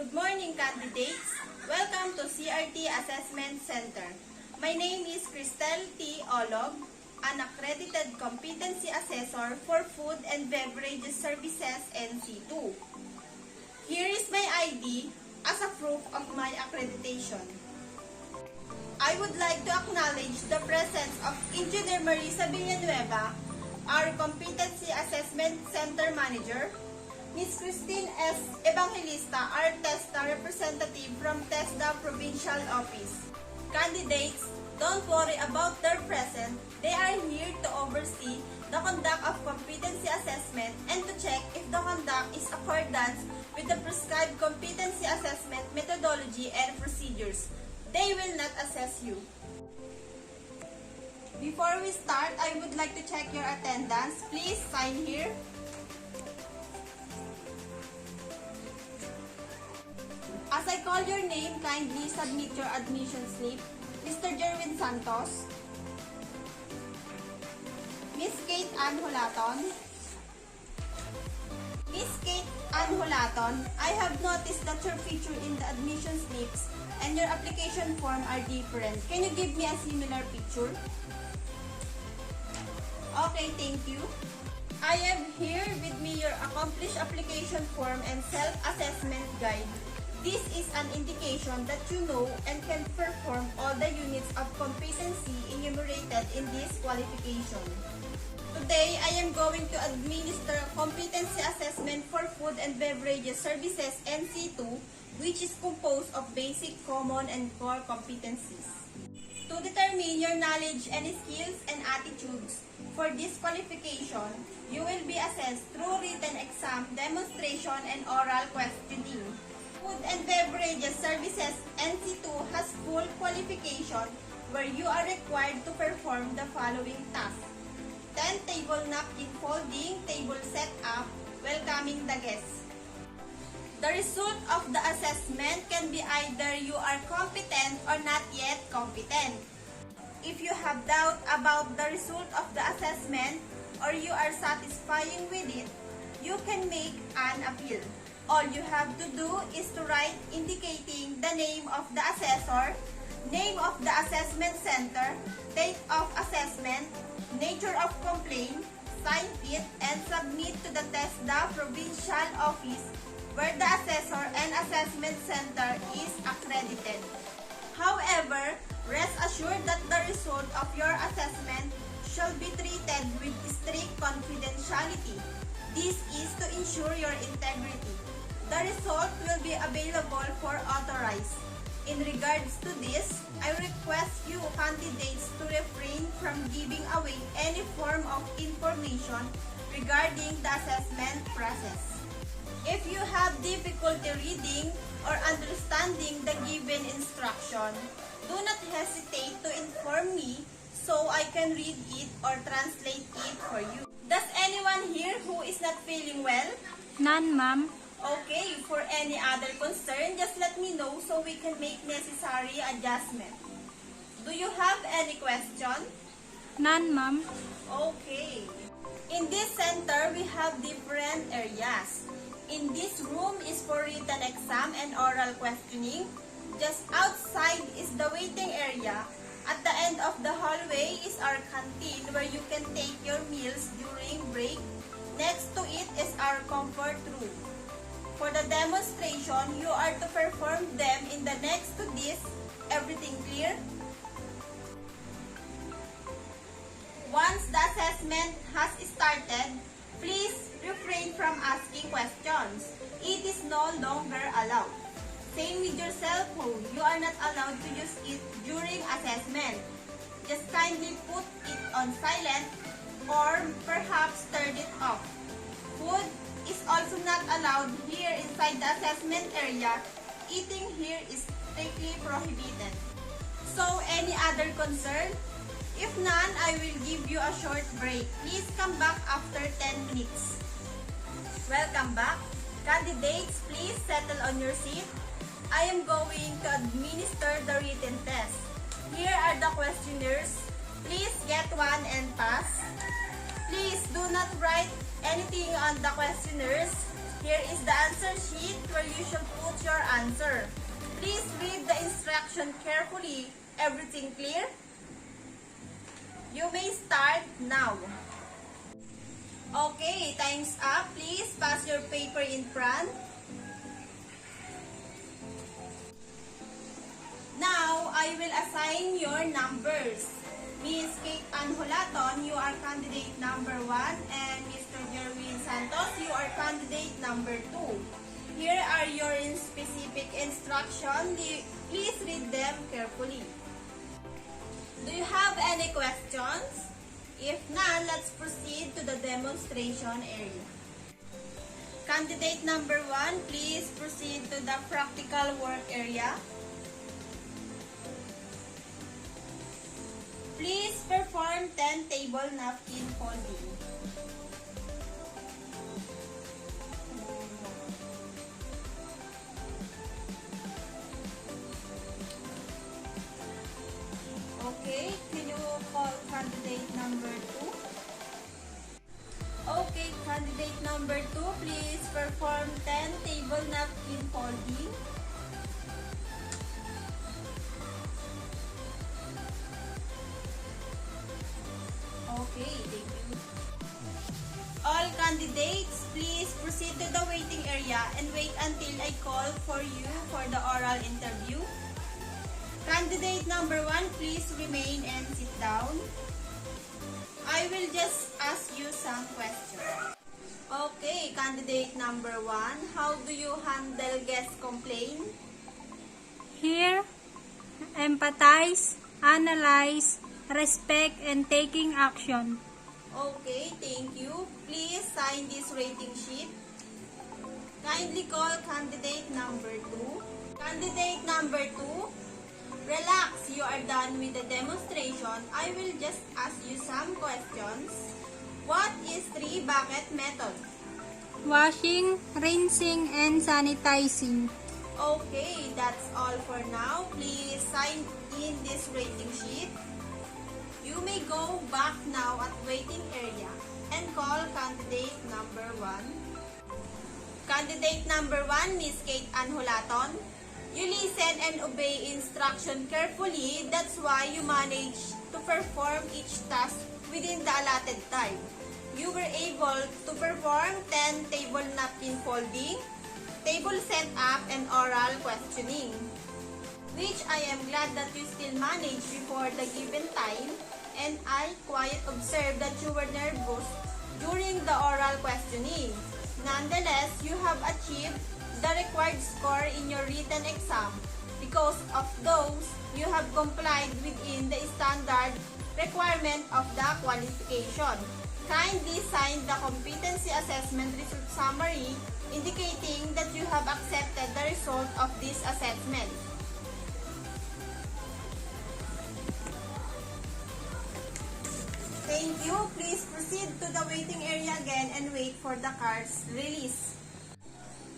Good morning, candidates. Welcome to CRT Assessment Center. My name is CHRISTEL T. Olog, an accredited competency assessor for Food and Beverages Services NC2. Here is my ID as a proof of my accreditation. I would like to acknowledge the presence of Engineer Marisa Villanueva, our Competency Assessment Center Manager, Ms. Christine S. Evangelista, our TESDA representative from TESDA Provincial Office. Candidates, don't worry about their presence. They are here to oversee the conduct of competency assessment and to check if the conduct is accordance with the prescribed competency assessment methodology and procedures. They will not assess you. Before we start, I would like to check your attendance. Please sign here. As I call your name, kindly submit your admission slip. Mr. Jerwin Santos, Miss Kate Ann Hulaton, Miss Kate Ann Hulaton, I have noticed that your feature in the admission slips and your application form are different. Can you give me a similar picture? Okay, thank you. I have here with me your accomplished application form and self-assessment guide. This is an indication that you know and can perform all the units of competency enumerated in this qualification. Today, I am going to administer a competency assessment for Food and Beverages Services NC2, which is composed of basic, common, and core competencies. To determine your knowledge and skills and attitudes for this qualification, you will be assessed through written exam, demonstration, and oral questioning. Food and Beverages Services NC2 has full qualification where you are required to perform the following tasks: 10 table napkin folding, table setup, welcoming the guests. The result of the assessment can be either you are competent or not yet competent. If you have doubt about the result of the assessment or you are satisfying with it, you can make an appeal. All you have to do is to write indicating the name of the assessor, name of the assessment center, date of assessment, nature of complaint, sign it, and submit to the TESDA Provincial Office where the assessor and assessment center is accredited. However, rest assured that the result of your assessment shall be treated with strict confidentiality. This is to ensure your integrity. The result will be available for authorized. In regards to this, I request you candidates to refrain from giving away any form of information regarding the assessment process. If you have difficulty reading or understanding the given instruction, do not hesitate to inform me so I can read it or translate it for you. Does anyone here who is not feeling well? None, ma'am. Okay, for any other concern, just let me know so we can make necessary adjustment. Do you have any question? None, ma'am. Okay. In this center, we have different areas. In this room is for written exam and oral questioning. Just outside is the waiting area. At the end of the hallway is our canteen where you can take your meals during break. Next to it is our comfort room. For the demonstration, you are to perform them in the next to this. Everything clear? Once the assessment has started, please refrain from asking questions. It is no longer allowed. Same with your cell phone. You are not allowed to use it during assessment. Just kindly put it on silent or perhaps turn it off. Food is also not allowed here inside the assessment area. Eating here is strictly prohibited. So, any other concern? If none, I will give you a short break. Please come back after 10 minutes. Welcome back. Candidates, please settle on your seat. I am going to administer the written test. Here are the questionnaires. Please get one and pass. Please do not write anything on the questionnaires. Here is the answer sheet where you shall put your answer. Please read the instruction carefully. Everything clear? You may start now. Okay, time's up. Please pass your paper in front. Now, I will assign your numbers. Miss Kate Ann Hulaton, you are candidate number 1, and Mr. Jerwin Santos, you are candidate number 2. Here are your specific instructions. Please read them carefully. Do you have any questions? If none, let's proceed to the demonstration area. Candidate number 1, please proceed to the practical work area. Please perform 10 table napkin folding. Okay, can you call candidate number 2? Okay, candidate number 2, please perform 10 table napkin folding. Okay, thank you. All candidates, please proceed to the waiting area and wait until I call for you for the oral interview. Candidate number 1, please remain and sit down. I will just ask you some questions. Okay, candidate number 1, how do you handle guest complaint? Hear, empathize, analyze, respect, and taking action. Okay, thank you. Please sign this rating sheet. Kindly call candidate number 2. Candidate number 2, relax, you are done with the demonstration. I will just ask you some questions. What is 3-bucket method? Washing, rinsing, and sanitizing. Okay, that's all for now. Please sign in this rating sheet. You may go back now at waiting area and call candidate number 1. Candidate number 1, Miss Kate Ann Hulaton. You listen and obey instruction carefully. That's why you managed to perform each task within the allotted time. You were able to perform 10 table napkin folding, table setup, and oral questioning, which I am glad that you still managed before the given time, and I quite observed that you were nervous during the oral questioning. Nonetheless, you have achieved the required score in your written exam. Because of those, you have complied within the standard requirement of the qualification. Kindly sign the competency assessment result summary indicating that you have accepted the result of this assessment. Thank you. Please proceed to the waiting area again and wait for the cards release.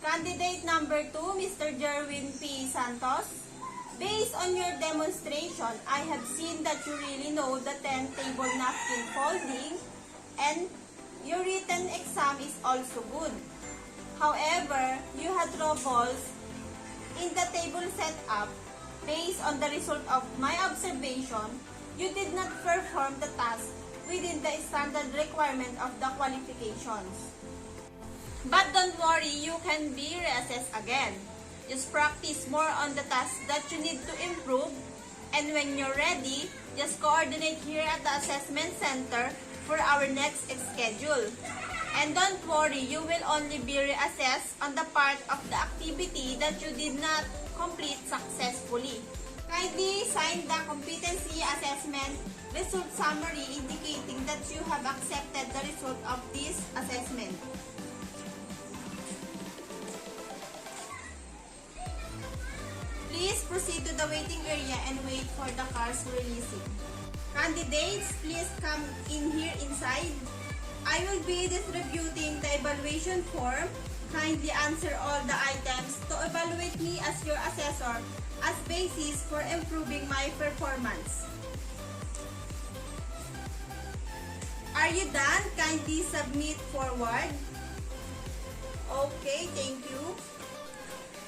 Candidate number 2, Mr. Jerwin P. Santos. Based on your demonstration, I have seen that you really know the 10 table napkin folding and your written exam is also good. However, you had troubles in the table setup. Based on the result of my observation, you did not perform the task within the standard requirement of the qualifications. But don't worry, you can be reassessed again. Just practice more on the tasks that you need to improve, and when you're ready, just coordinate here at the assessment center for our next schedule. And don't worry, you will only be reassessed on the part of the activity that you did not complete successfully. Kindly sign the competency assessment result summary indicating that you have accepted the result of this assessment. Please proceed to the waiting area and wait for the cars releasing. Candidates, please come in here inside. I will be distributing the evaluation form. Kindly answer all the items to evaluate me as your assessor as basis for improving my performance. Are you done? Kindly submit forward. Okay, thank you.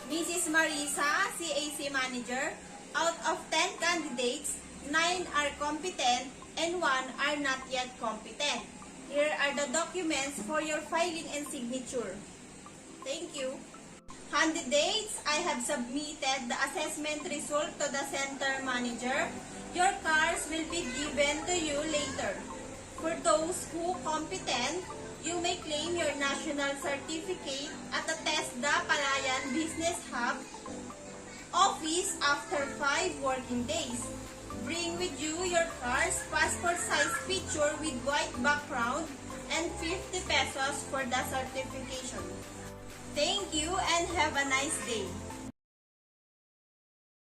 Mrs. Marisa, CAC Manager, out of 10 candidates, 9 are competent and 1 are not yet competent. Here are the documents for your filing and signature. Thank you. Candidates, I have submitted the assessment result to the center manager. Your cars will be given to you later. For those who competent, you may claim your national certificate at the TESDA Palayan Business Hub office after 5 working days. Bring with you your car's passport size picture with white background and 50 pesos for the certification. Thank you and have a nice day.